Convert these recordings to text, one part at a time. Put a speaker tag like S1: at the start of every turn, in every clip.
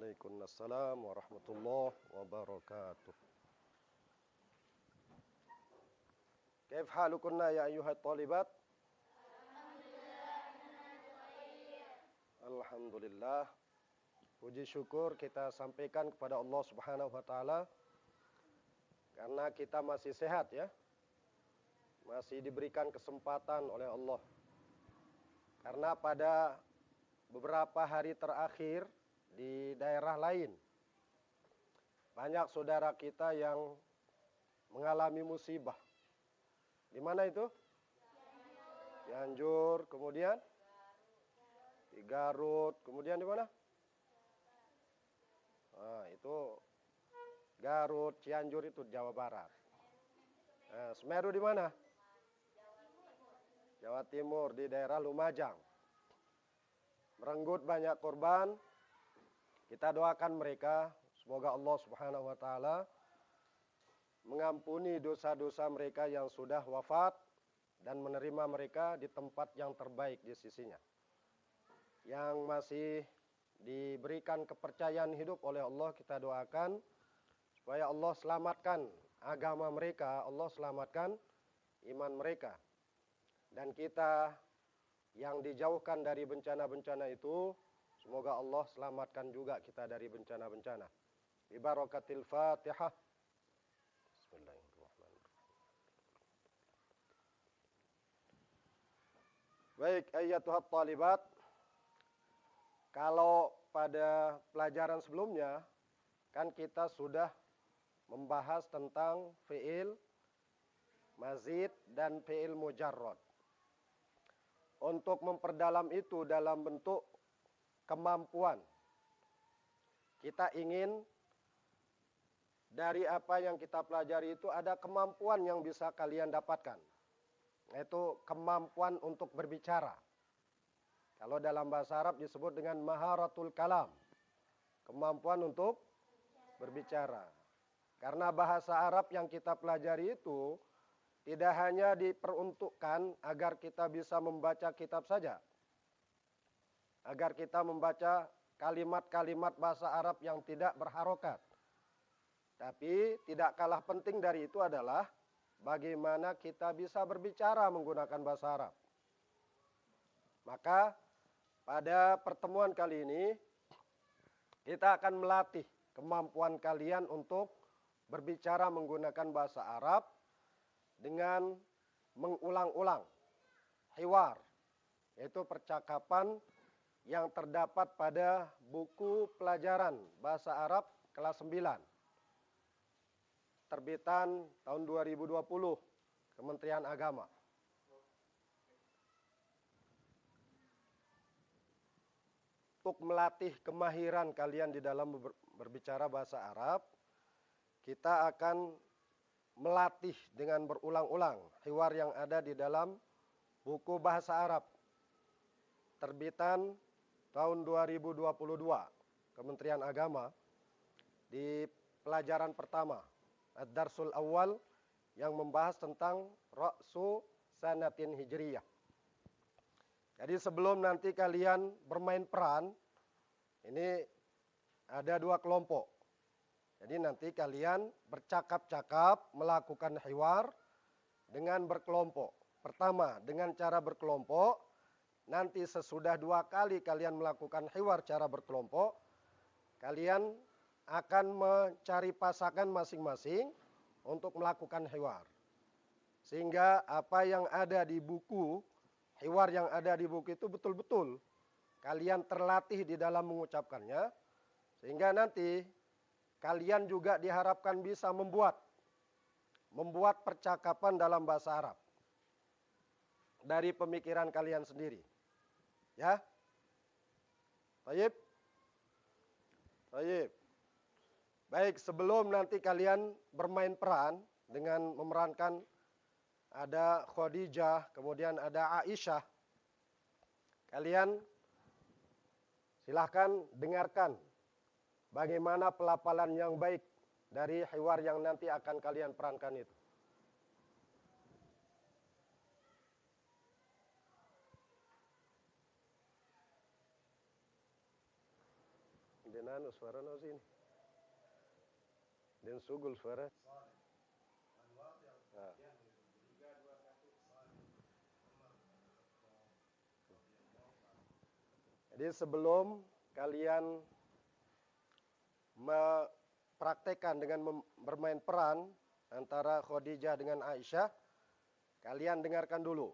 S1: Waalaikumsalam warahmatullahi wabarakatuh. Kaif halukunna ya ayyuhat talibat? Alhamdulillah. Puji syukur kita sampaikan kepada Allah Subhanahu wa taala karena kita masih sehat ya. Masih diberikan kesempatan oleh Allah. Karena pada beberapa hari terakhir di daerah lain banyak saudara kita yang mengalami musibah. Di mana itu? Cianjur, kemudian di Garut, kemudian di mana? Nah, itu Garut, Cianjur itu Jawa Barat. Nah, Semeru di mana? Jawa Timur, di daerah Lumajang. Merenggut banyak korban. Kita doakan mereka, semoga Allah Subhanahu wa taala mengampuni dosa-dosa mereka yang sudah wafat dan menerima mereka di tempat yang terbaik di sisinya. Yang masih diberikan kepercayaan hidup oleh Allah, kita doakan supaya Allah selamatkan agama mereka, Allah selamatkan iman mereka. Dan kita yang dijauhkan dari bencana-bencana itu, semoga Allah selamatkan juga kita dari bencana-bencana. Bi barakatil Fatihah. Bismillahirrahmanirrahim. Baik, ayyatuhat talibat. Kalau pada pelajaran sebelumnya kan kita sudah membahas tentang fi'il mazid dan fi'il mujarrad. Untuk memperdalam itu dalam bentuk kemampuan. Kita ingin dari apa yang kita pelajari itu ada kemampuan yang bisa kalian dapatkan. Yaitu kemampuan untuk berbicara. Kalau dalam bahasa Arab disebut dengan maharatul kalam. Kemampuan untuk berbicara. Karena bahasa Arab yang kita pelajari itu tidak hanya diperuntukkan agar kita bisa membaca kitab saja. Agar kita membaca kalimat-kalimat bahasa Arab yang tidak berharokat. Tapi tidak kalah penting dari itu adalah bagaimana kita bisa berbicara menggunakan bahasa Arab. Maka pada pertemuan kali ini kita akan melatih kemampuan kalian untuk berbicara menggunakan bahasa Arab dengan mengulang-ulang hiwar, yaitu percakapan yang terdapat pada buku pelajaran bahasa Arab kelas 9. Terbitan tahun 2020 Kementerian Agama. Untuk melatih kemahiran kalian di dalam berbicara bahasa Arab, kita akan melatih dengan berulang-ulang hiwar yang ada di dalam buku bahasa Arab. Terbitan tahun 2022 Kementerian Agama di pelajaran pertama, Ad-Darsul Awal, yang membahas tentang Ra'su Sanatin Hijriyah. Jadi sebelum nanti kalian bermain peran, ini ada 2 kelompok. Jadi nanti kalian bercakap-cakap, melakukan hiwar dengan berkelompok. Pertama, dengan cara berkelompok. Nanti sesudah 2 kali kalian melakukan hiwar cara berkelompok, kalian akan mencari pasangan masing-masing untuk melakukan hiwar. Sehingga apa yang ada di buku, hiwar yang ada di buku itu betul-betul kalian terlatih di dalam mengucapkannya. Sehingga nanti kalian juga diharapkan bisa membuat percakapan dalam bahasa Arab dari pemikiran kalian sendiri. Ya? Baik. Baik, sebelum nanti kalian bermain peran dengan memerankan ada Khadijah, kemudian ada Aisyah. Kalian silahkan dengarkan bagaimana pelafalan yang baik dari hiwar yang nanti akan kalian perankan itu. denano suara no sini. Den sugul suara. Nah. Jadi sebelum kalian mempraktekkan dengan bermain peran antara Khadijah dengan Aisyah, kalian dengarkan dulu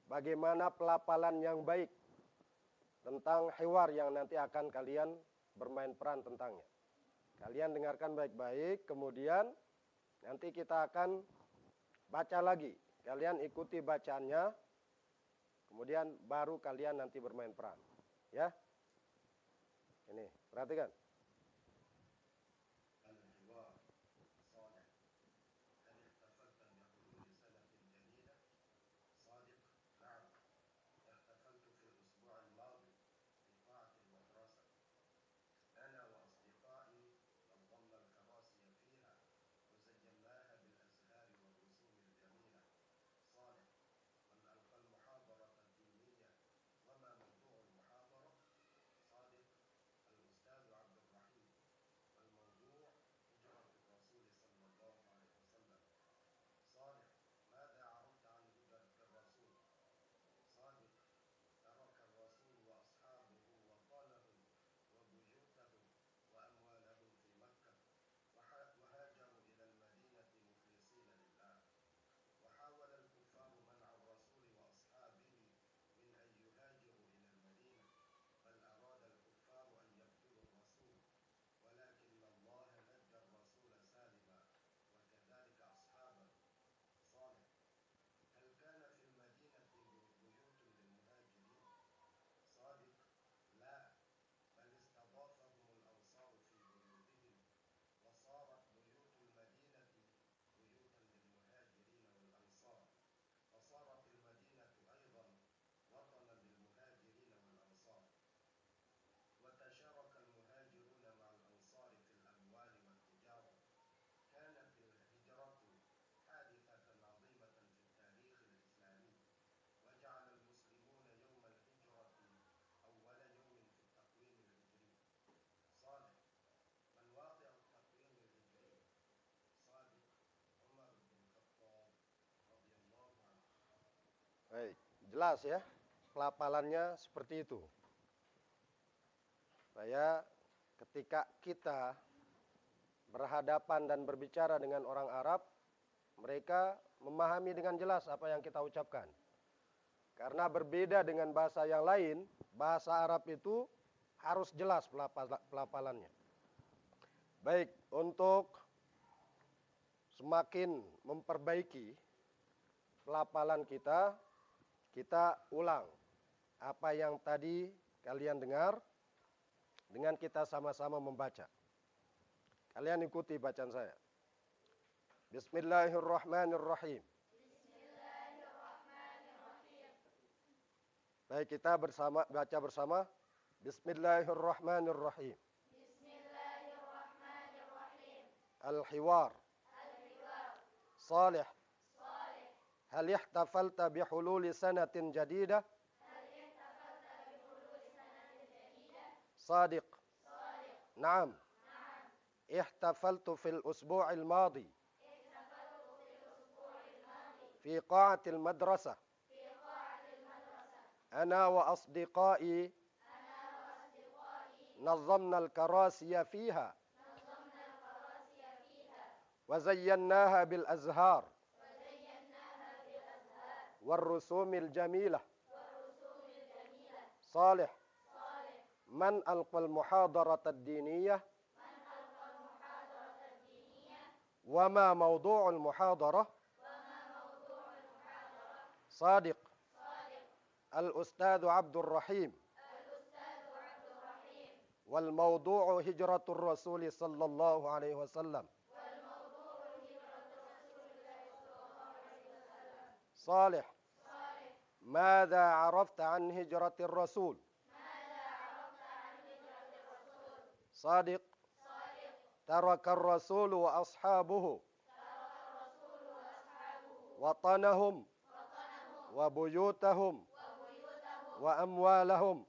S1: bagaimana pelafalan yang baik tentang hiwar yang nanti akan kalian bermain peran tentangnya. Kalian dengarkan baik-baik, kemudian nanti kita akan baca lagi. Kalian ikuti bacaannya, kemudian baru kalian nanti bermain peran. Ya, ini perhatikan. Baik, jelas ya, pelafalannya seperti itu. Supaya ketika kita berhadapan dan berbicara dengan orang Arab, mereka memahami dengan jelas apa yang kita ucapkan. Karena berbeda dengan bahasa yang lain, bahasa Arab itu harus jelas pelafalannya. Baik, untuk semakin memperbaiki pelafalan kita ulang apa yang tadi kalian dengar dengan kita sama-sama membaca. Kalian ikuti bacaan saya. Bismillahirrahmanirrahim. Baik, kita baca bersama. Bismillahirrahmanirrahim. Al-hiwar. Salih. هل احتفلت بحلول سنة جديدة؟ صادق. نعم. احتفلت في الأسبوع الماضي في قاعة المدرسة. أنا وأصدقائي نظمنا الكراسي فيها وزيناها بالأزهار والرسوم الجميلة. صالح. من ألقى المحاضرة الدينية؟ وما موضوع المحاضرة؟ صادق. الأستاذ عبد الرحيم. والموضوع هجرة الرسول صلى الله عليه وسلم. صالح. ماذا عرفت عن هجرة الرسول؟ صادق. ترك الرسول وأصحابه وطنهم وبيوتهم وأموالهم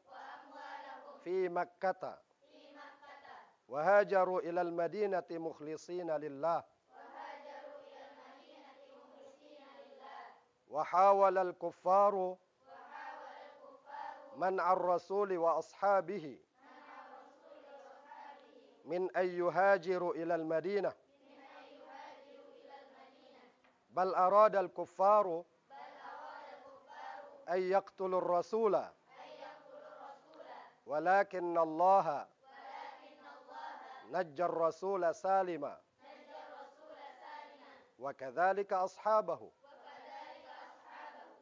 S1: في مكة وهاجروا إلى المدينة مخلصين لله وحاول الكفار منع الرسول وأصحابه من أن يهاجروا إلى المدينة، بل أراد الكفار أن يقتلوا الرسول، ولكن الله نجى الرسول سالما، وكذلك أصحابه.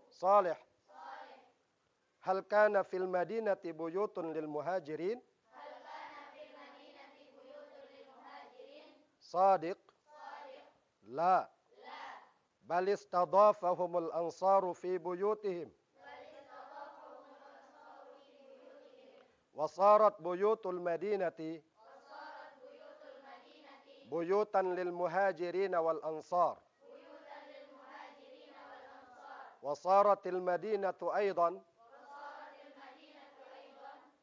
S1: صالح: هل كان في المدينة بيوت للمهاجرين؟ صادق: لا، بل استضافهم الأنصار في بيوتهم، وصارت بيوت المدينة بيوتا للمهاجرين والأنصار، وصارت المدينة أيضا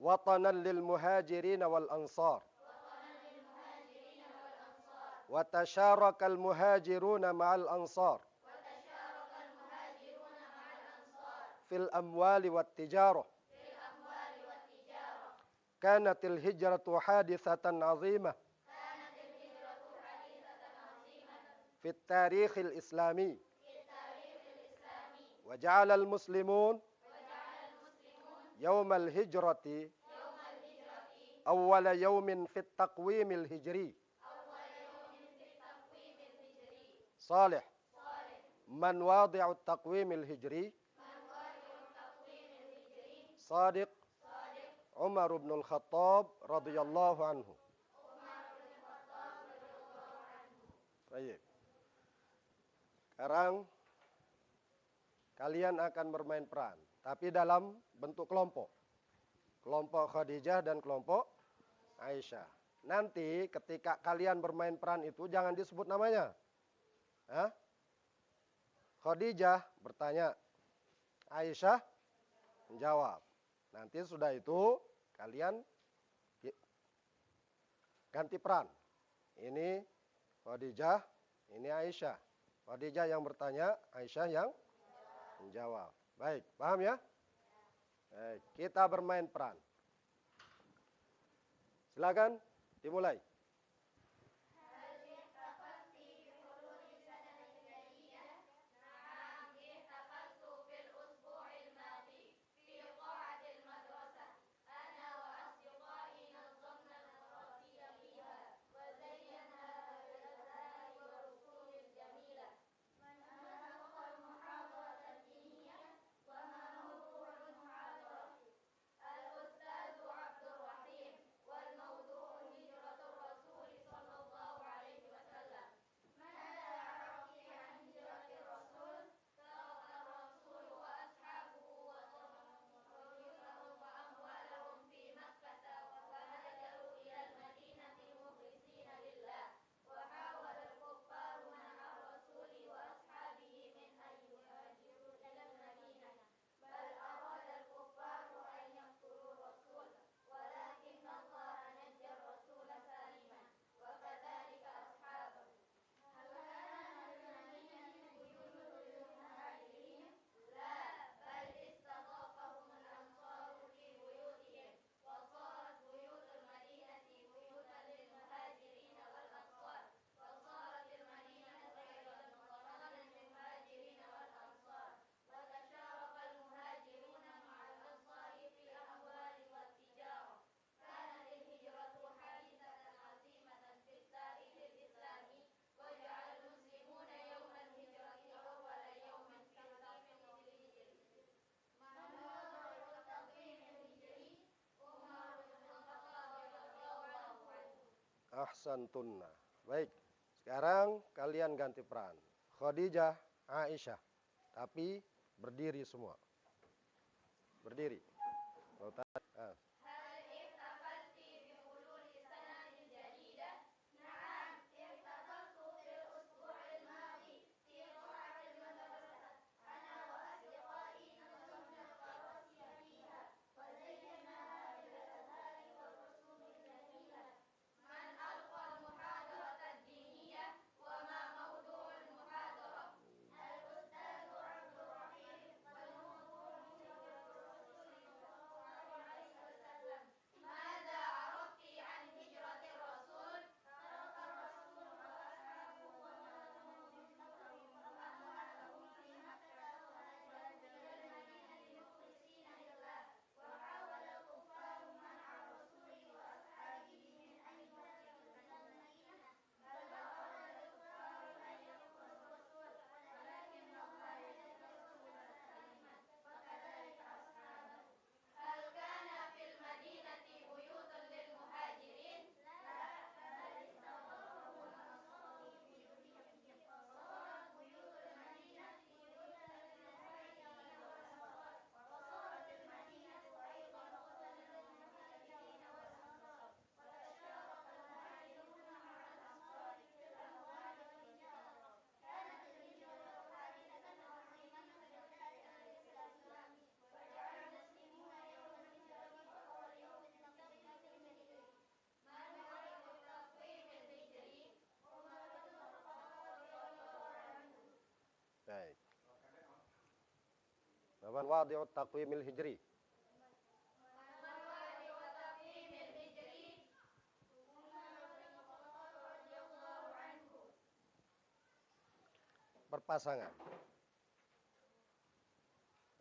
S1: وطنا للمهاجرين والأنصار، وتشارك المهاجرون مع الأنصار في الأموال والتجارة. كانت الهجرة حادثة عظيمة في التاريخ الإسلامي، وجعل المسلمون يوم الهجرة أول يوم في التقويم الهجري. صالح: من واضع التقويم الهجري؟ صادق: عمر بن الخطاب رضي الله عنه. Baik. Sekarang kalian akan bermain peran, tapi dalam bentuk kelompok. Kelompok Khadijah dan kelompok Aisyah. Nanti ketika kalian bermain peran itu jangan disebut namanya. Hah? Khadijah bertanya, Aisyah menjawab. Nanti sudah itu kalian ganti peran. Ini Khadijah, ini Aisyah. Khadijah yang bertanya, Aisyah yang menjawab. Baik, paham ya? Baik, kita bermain peran. Silakan dimulai. Ahsantunna. Baik, sekarang kalian ganti peran. Khadijah, Aisyah. Tapi berdiri semua. Berdiri. Man wadi'ut taqwimil hijri. Berpasangan.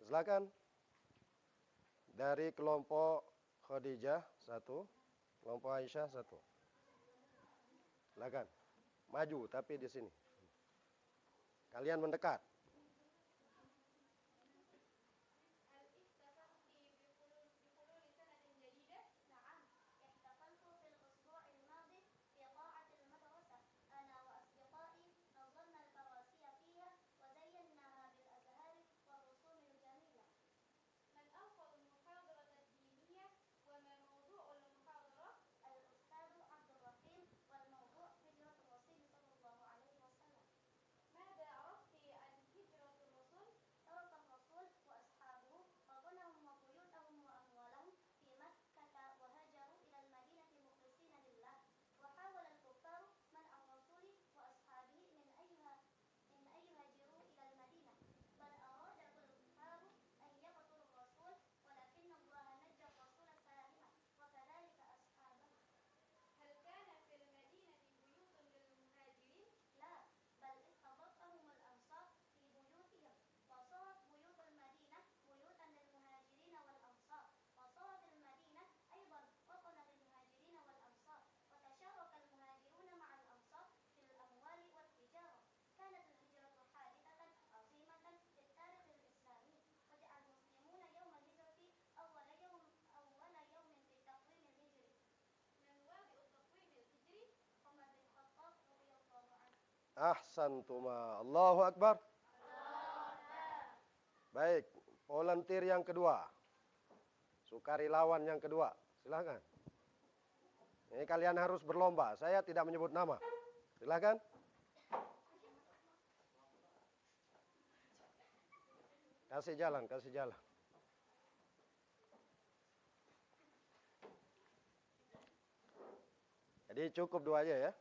S1: Silakan. Dari kelompok Khadijah 1, kelompok Aisyah 1. Silakan. Maju tapi di sini. Kalian mendekat. Ahsantuma. Allahu Akbar. Baik, volunteer yang kedua. Sukarelawan yang kedua. Silakan. Ini kalian harus berlomba. Saya tidak menyebut nama. Silakan. Kasih jalan, kasih jalan. Jadi cukup 2 aja ya.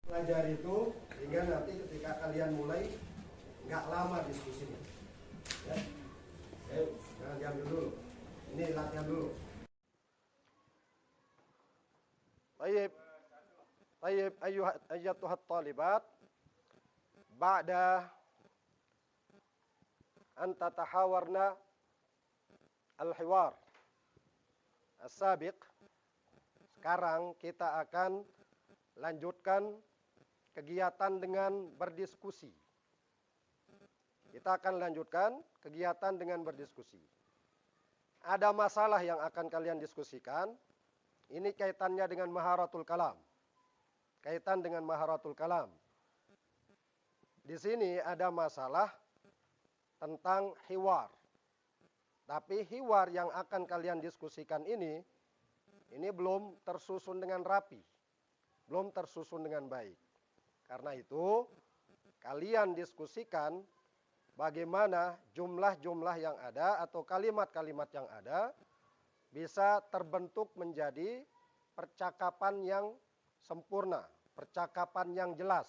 S1: Pelajari itu sehingga nanti ketika kalian mulai nggak lama diskusinya. Ya. Ayo, jangan diambil dulu. Ini latihan dulu. Baik. Baik, ayyatuhat talibat. Ba'da an tatahawarna al-hiwar as-sabiq. Sekarang kita akan lanjutkan kegiatan dengan berdiskusi. Kita akan lanjutkan kegiatan dengan berdiskusi. Ada masalah yang akan kalian diskusikan. Ini kaitannya dengan maharatul kalam. Kaitan dengan maharatul kalam. Di sini ada masalah tentang hiwar. Tapi hiwar yang akan kalian diskusikan ini belum tersusun dengan rapi. Belum tersusun dengan baik. Karena itu, kalian diskusikan bagaimana jumlah-jumlah yang ada atau kalimat-kalimat yang ada bisa terbentuk menjadi percakapan yang sempurna, percakapan yang jelas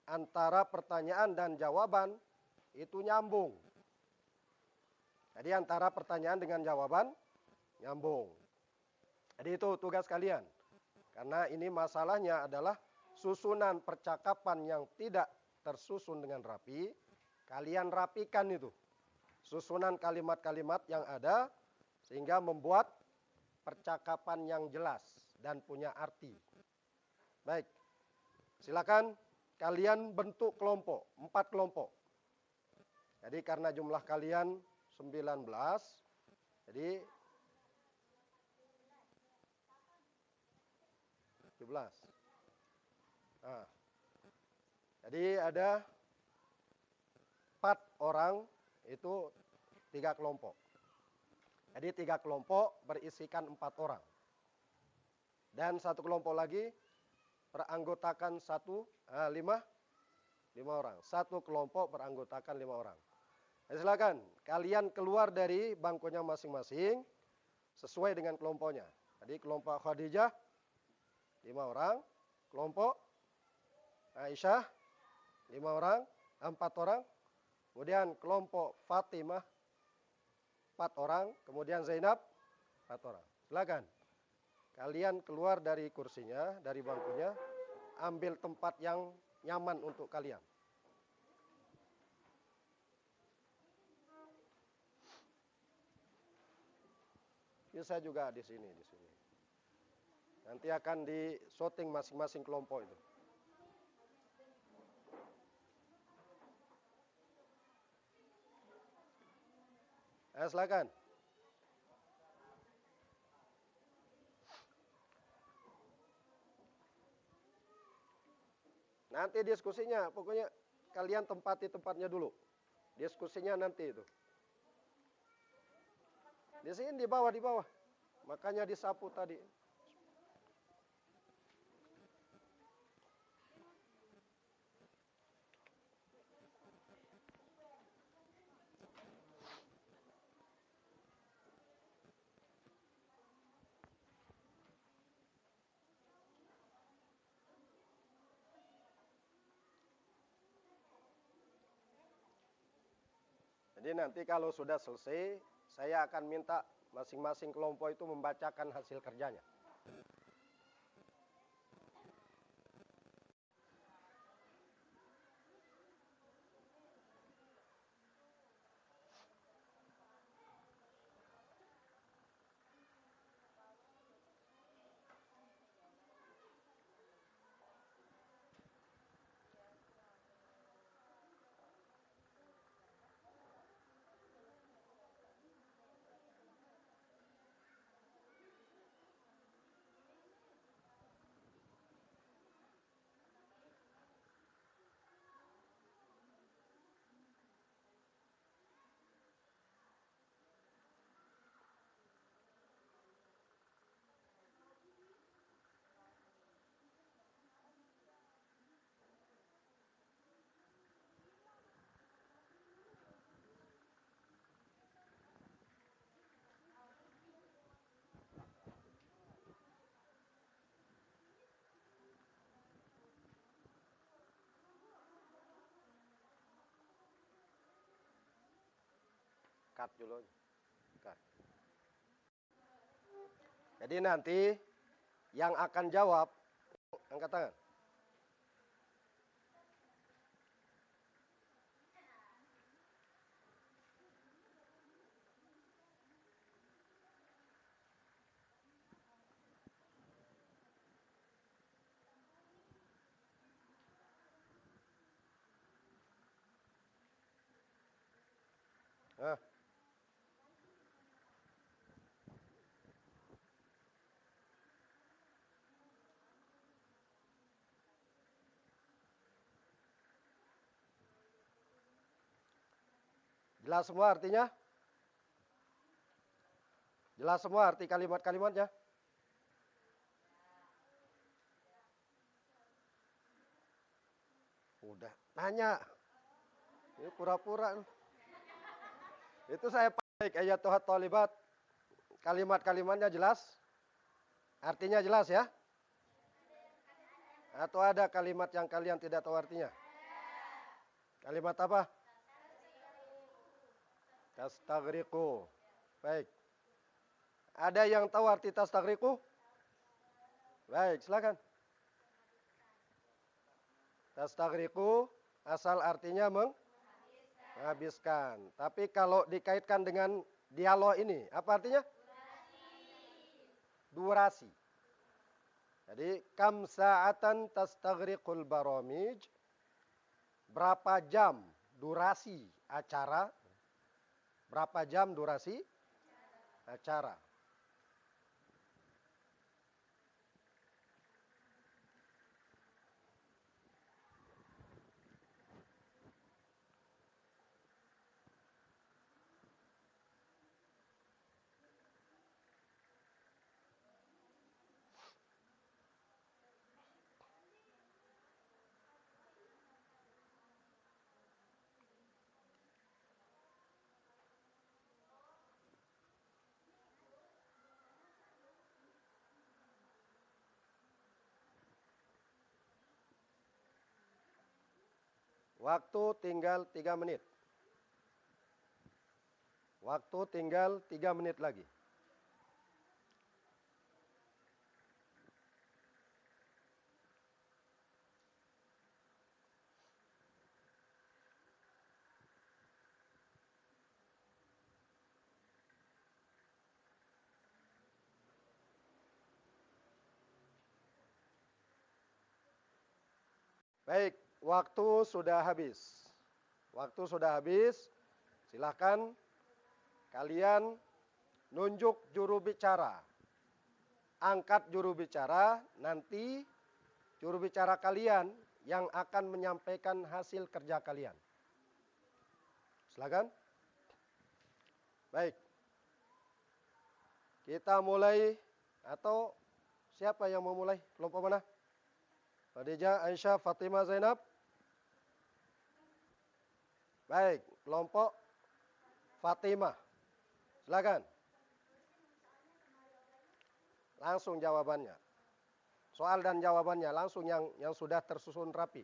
S1: antara pertanyaan dan jawaban itu nyambung. Jadi antara pertanyaan dengan jawaban nyambung. Jadi itu tugas kalian. Karena ini masalahnya adalah susunan percakapan yang tidak tersusun dengan rapi. Kalian rapikan itu. Susunan kalimat-kalimat yang ada sehingga membuat percakapan yang jelas dan punya arti. Baik. Silakan kalian bentuk kelompok, 4 kelompok. Jadi karena jumlah kalian 19, jadi 17. Nah, jadi ada 4 orang, itu 3 kelompok. Jadi 3 kelompok berisikan 4 orang. Dan 1 kelompok lagi beranggotakan 5 orang. 1 kelompok beranggotakan 5 orang. Jadi silakan kalian keluar dari bangkunya masing-masing sesuai dengan kelompoknya. Jadi kelompok Khadijah 5 orang, kelompok Aisyah 5 orang, 4 orang, kemudian kelompok Fatimah 4 orang, kemudian Zainab 4 orang. Silakan kalian keluar dari kursinya, dari bangkunya, ambil tempat yang nyaman untuk kalian. Bisa juga di sini. Nanti akan di sorting masing-masing kelompok itu. Silakan. Nanti diskusinya, pokoknya kalian tempati tempatnya dulu. Diskusinya nanti itu. Di sini di bawah. Makanya disapu tadi. Jadi nanti kalau sudah selesai, saya akan minta masing-masing kelompok itu membacakan hasil kerjanya. Cut dulu. Cut. Jadi nanti yang akan jawab, angkat tangan. Nah. Jelas semua artinya? Jelas semua arti kalimat-kalimatnya? Udah, tanya. Ini pura-pura. Itu saya baik ayat Tuhan talibat. Kalimat-kalimatnya jelas? Artinya jelas ya? Atau ada kalimat yang kalian tidak tahu artinya? Kalimat apa? Tastaghriqu. Baik. Ada yang tahu arti tastaghriqu? Baik, silakan. Tastaghriqu asal artinya menghabiskan. Tapi kalau dikaitkan dengan dialog ini, apa artinya? Durasi. Jadi, kam sa'atan tastaghriqul baramij. Berapa jam durasi acara? Berapa jam durasi acara? Waktu tinggal 3 menit. Waktu tinggal 3 menit lagi. Baik, waktu sudah habis. Waktu sudah habis. Silakan kalian nunjuk juru bicara. Angkat juru bicara, nanti juru bicara kalian yang akan menyampaikan hasil kerja kalian. Silakan. Baik. Kita mulai, atau siapa yang mau mulai? Kelompok mana? Khadijah, Aisyah, Fatimah, Zainab. Baik, kelompok Fatimah. Silakan. Langsung jawabannya. Soal dan jawabannya langsung yang sudah tersusun rapi.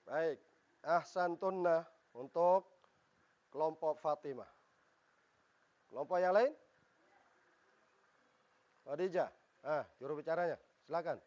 S1: Baik, ahsantunna untuk kelompok Fatimah. Kelompok yang lain? Khadijah. Juru bicaranya. Silakan.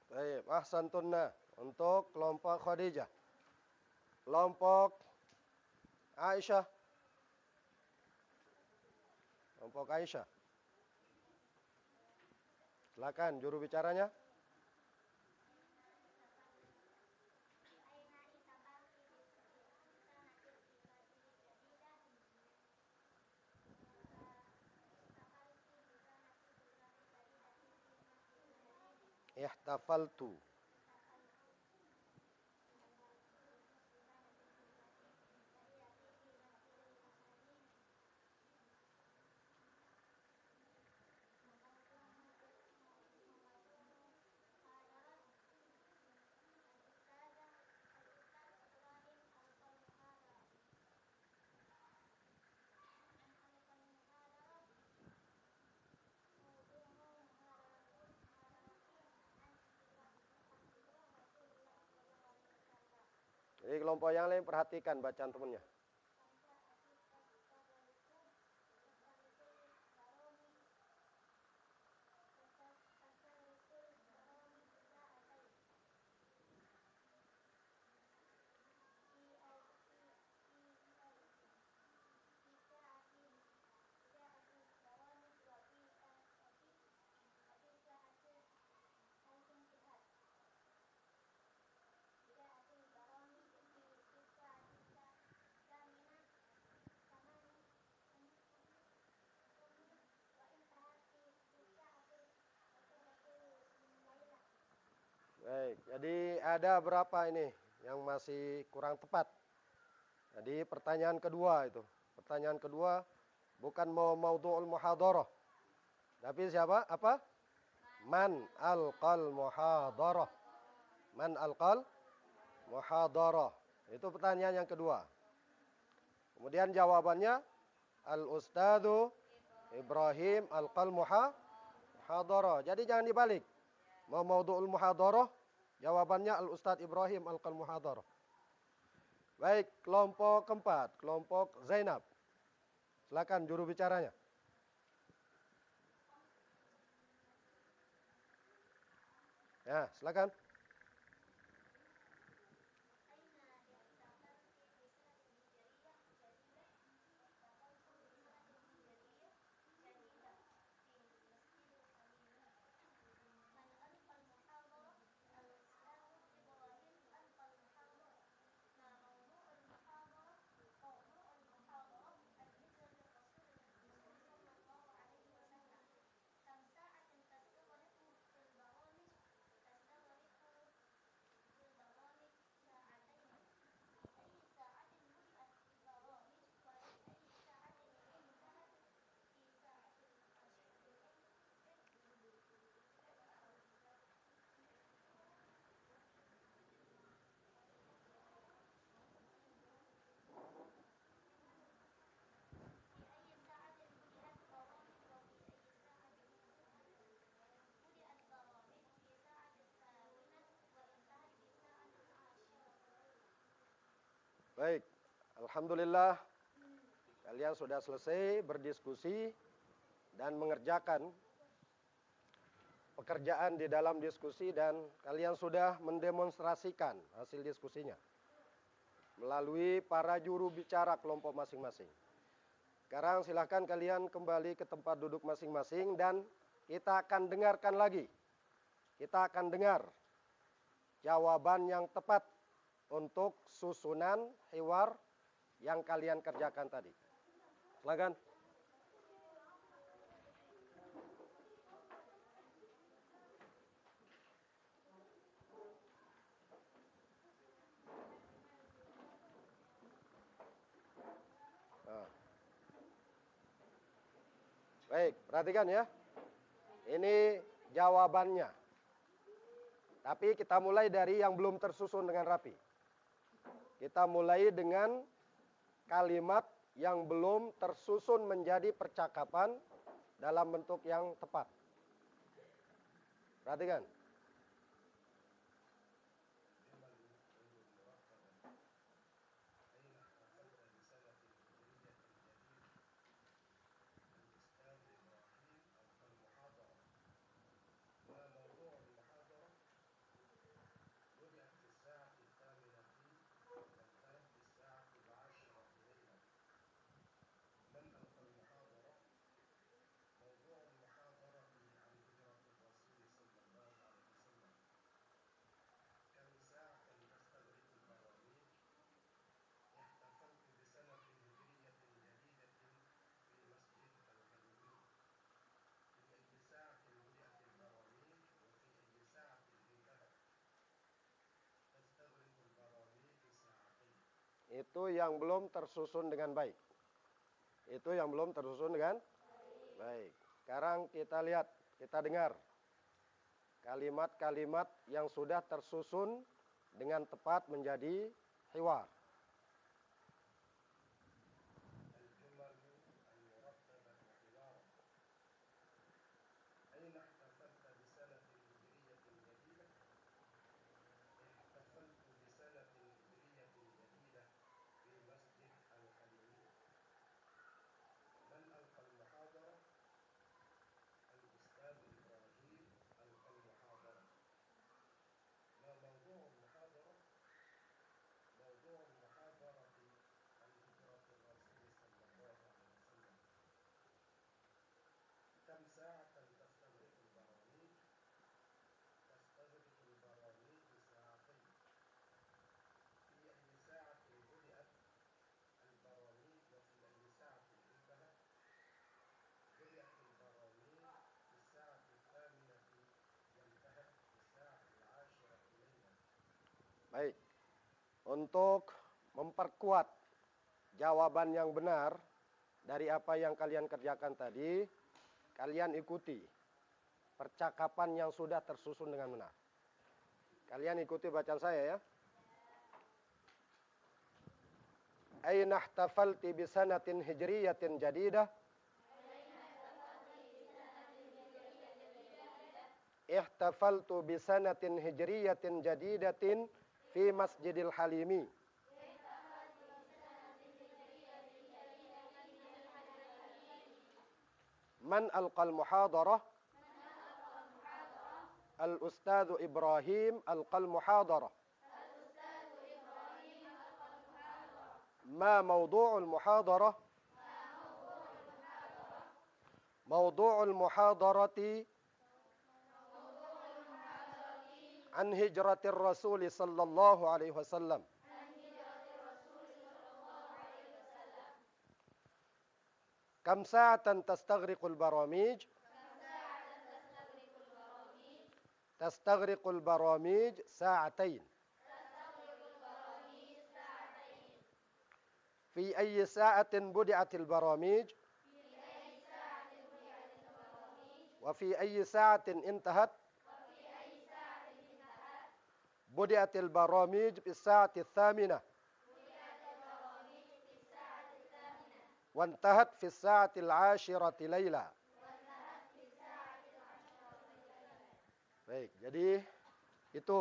S1: Baik, ahsantunna untuk kelompok Khadijah. Kelompok Aisyah. Kelompok Aisyah. Silakan juru bicaranya. Ihtafaltu. Jadi kelompok yang lain perhatikan bacaan temannya. Baik, jadi ada berapa ini yang masih kurang tepat? Jadi pertanyaan kedua itu. Pertanyaan kedua bukan maudhu'ul muhadharah. Tapi siapa? Apa? Man alqal muhadharah. Man alqal muhadharah. Itu pertanyaan yang kedua. Kemudian jawabannya al-ustadzu Ibrahim alqal muhadharah. Jadi jangan dibalik. Maudhu'ul muhadharah, jawabannya al-ustadz Ibrahim alqal muhadharah. Baik, kelompok keempat, kelompok Zainab. Silakan juru bicaranya. Ya, silakan. Baik, alhamdulillah kalian sudah selesai berdiskusi dan mengerjakan pekerjaan di dalam diskusi dan kalian sudah mendemonstrasikan hasil diskusinya melalui para juru bicara kelompok masing-masing. Sekarang silahkan kalian kembali ke tempat duduk masing-masing dan kita akan dengarkan lagi. Kita akan dengar jawaban yang tepat untuk susunan hiwar yang kalian kerjakan tadi. Silakan. Baik, perhatikan ya. Ini jawabannya. Tapi kita mulai dari yang belum tersusun dengan rapi. Kita mulai dengan kalimat yang belum tersusun menjadi percakapan dalam bentuk yang tepat. Perhatikan. Itu yang belum tersusun dengan baik. Itu yang belum tersusun dengan baik. Sekarang kita lihat, kita dengar kalimat-kalimat yang sudah tersusun dengan tepat menjadi hiwar. Baik, untuk memperkuat jawaban yang benar dari apa yang kalian kerjakan tadi, kalian ikuti percakapan yang sudah tersusun dengan benar. Kalian ikuti bacaan saya ya. Aina ihtafalti bisanatin hijriyatin jadidah. Ihtafaltu bisanatin hijriyatin jadidatin fi Masjidil Halimi. Man alqal muhadarah? Al-Ustadz Ibrahim alqal muhadarah. Ma mawdu'ul muhadarah? Mawdu'ul muhadarati an hijratir Rasul sallallahu alaihi wasallam. Kam sa'atan tastaghriqul baramij? Tastaghriqul baramij sa'atain. Fi ayyi sa'atin budi'atil baramij? Wa fi ayyi sa'atin intahat? Budi'atil baramij fi sa'ati tsaminah. Wantahat fi sa'ati al-ashirati laila. Baik, jadi itu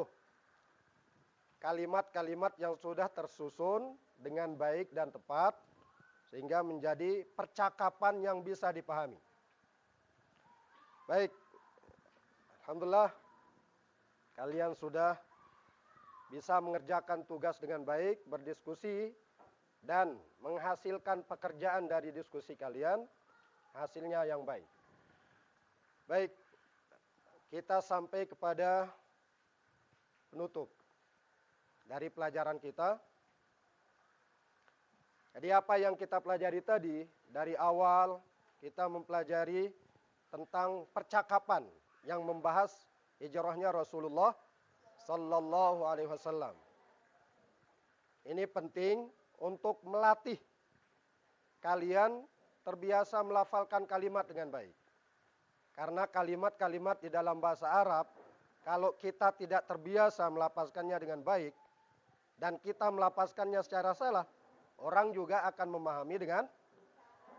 S1: kalimat-kalimat yang sudah tersusun dengan baik dan tepat sehingga menjadi percakapan yang bisa dipahami. Baik, alhamdulillah kalian sudah bisa mengerjakan tugas dengan baik, berdiskusi dan menghasilkan pekerjaan dari diskusi kalian, hasilnya yang baik. Baik, kita sampai kepada penutup dari pelajaran kita. Jadi apa yang kita pelajari tadi, dari awal kita mempelajari tentang percakapan yang membahas hijrahnya Rasulullah sallallahu alaihi wasallam. Ini penting untuk melatih kalian terbiasa melafalkan kalimat dengan baik. Karena kalimat-kalimat di dalam bahasa Arab, kalau kita tidak terbiasa melafazkannya dengan baik, dan kita melafazkannya secara salah, orang juga akan memahami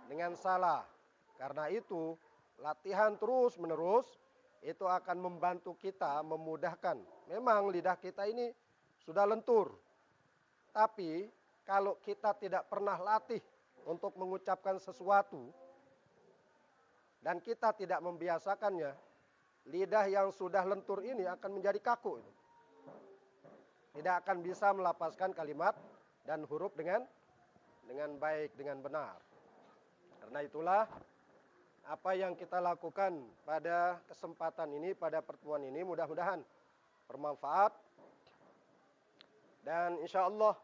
S1: dengan salah. Karena itu, latihan terus-menerus, itu akan membantu kita, memudahkan. Memang lidah kita ini sudah lentur. Tapi, kalau kita tidak pernah latih untuk mengucapkan sesuatu, dan kita tidak membiasakannya, lidah yang sudah lentur ini akan menjadi kaku. Tidak akan bisa melafazkan kalimat dan huruf dengan baik, dengan benar. Karena itulah apa yang kita lakukan pada kesempatan ini, pada pertemuan ini, mudah-mudahan bermanfaat. Dan insya Allah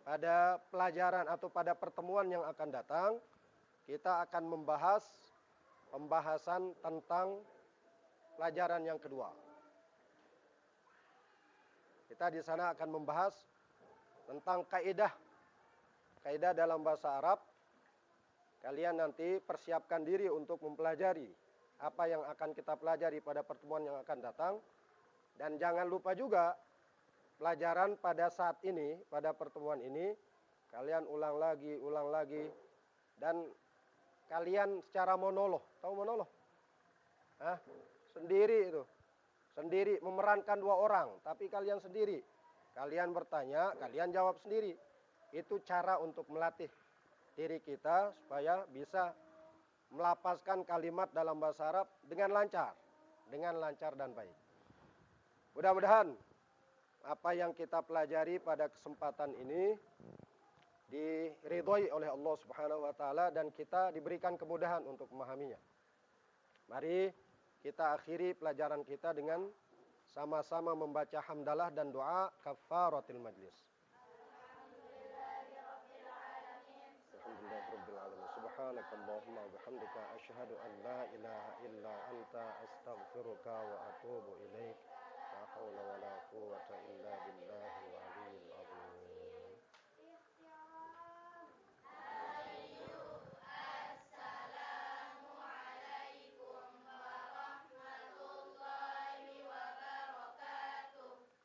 S1: pada pelajaran atau pada pertemuan yang akan datang, kita akan membahas pembahasan tentang pelajaran yang kedua. Kita di sana akan membahas tentang kaidah kaidah dalam bahasa Arab, kalian nanti persiapkan diri untuk mempelajari apa yang akan kita pelajari pada pertemuan yang akan datang. Dan jangan lupa juga pelajaran pada saat ini, pada pertemuan ini, kalian ulang lagi, dan kalian secara monolog. Tahu monolog? Sendiri itu. Sendiri, memerankan dua orang, tapi kalian sendiri. Kalian bertanya, kalian jawab sendiri. Itu cara untuk melatih diri kita supaya bisa melapaskan kalimat dalam bahasa Arab dengan lancar dan baik. Mudah-mudahan apa yang kita pelajari pada kesempatan ini diridhoi oleh Allah Subhanahu wa taala dan kita diberikan kemudahan untuk memahaminya. Mari kita akhiri pelajaran kita dengan sama-sama membaca hamdalah dan doa kafaratil majlis. Alhamdulillahirabbil alamin. Subhanakallahumma wa bihamdika asyhadu an la ilaha illa anta astaghfiruka wa atubu ilaik. La haula wala quwwata illa billahil aliyyil azim.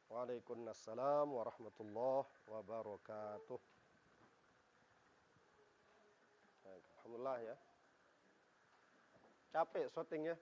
S1: Waalaikumsalam warahmatullahi wabarakatuh. Alhamdulillah ya. Capek syutingnya.